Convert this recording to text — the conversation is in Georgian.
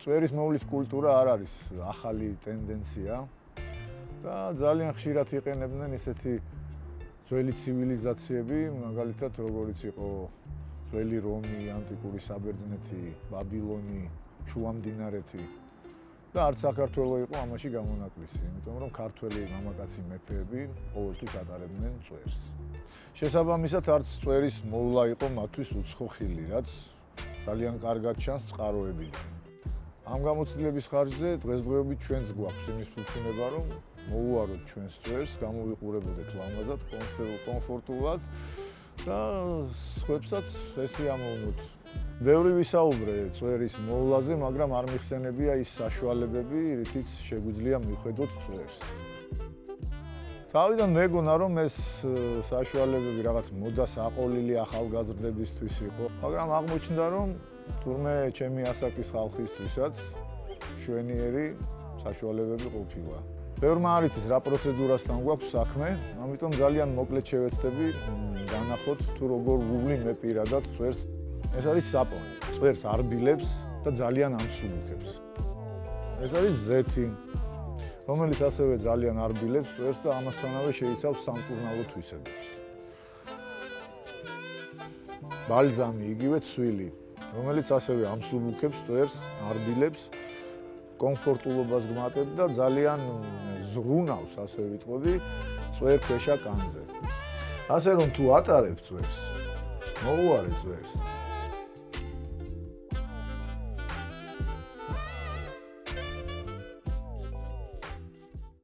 წვერის მოვლის კულტურა არ არის ახალი ტენდენცია და ძალიან ხშირად იყენებდნენ ისეთი ძველი ცივილიზაციები, მაგალითად როგორიც იყო ძველი რომი, ანტიკური საბერძნეთი, ბაბილონი, შუამდინარეთი და არც საქართველო იყო ამაში გამონაკლისი, იმიტომ რომ ქართველი მამაკაცი მეფეები ყოველთვის ატარებდნენ წვერს. შესაბამისად არც წვერის მოვლა იყო მათთვის უცხო ხილი, რაც ძალიან კარგად ჩანს წყაროებიდან. ამ გამოცდილების ხარჯზე დღესდღეობით ჩვენს გვაქვს იმის ფუფუნება, რომ მოუაროთ ჩვენს წვერს, გამოვიყურებოდეთ ლამაზად, კომფორტულად და სხვებსაც ესიამოვნოთ. ბევრი ვისაუბრე წვერის მოვლაზე, მაგრამ არ მიხსენებია ის საშუალებები, რითიც შეგვიძლია მიხვედოთ წვერს. თავიდან მეგონა, რომ ეს საშუალებები რაღაც მოდას აყოლილი ახალგაზრდებისთვის იყო, მაგრამ აღმოჩნდა, რომ თურმე ჩემი ასაკის ხალხისთვისაც შვენიერი საშუალებები ყოფილა. ბევრმა არ იცის რა პროცედურასთან გვაქვს საქმე, ამიტომ ძალიან მოკლედ შევეცდები განახოთ თუ როგორ ვუვლი მე პირადად წვერს. ეს არის საპონი. წვერს არბილებს და ძალიან ამსუბუქებს. ეს არის ზეთი, რომელიც ასევე ძალიან არბილებს წვერს და ამასთანავე შეიცავს სამკურნალო თვისებებს. ბალზამი, იგივე ცვილი, რომელიც ასევე ამსუბუქებს წვერს, არბილებს, კომფორტულობას გმატებს და ძალიან ზრუნავს, ასე ვიტყოდი, წვერ-ქვეშა კანზე. ასე რომ თუ ატარებ წვერს, მოუარე წვერს.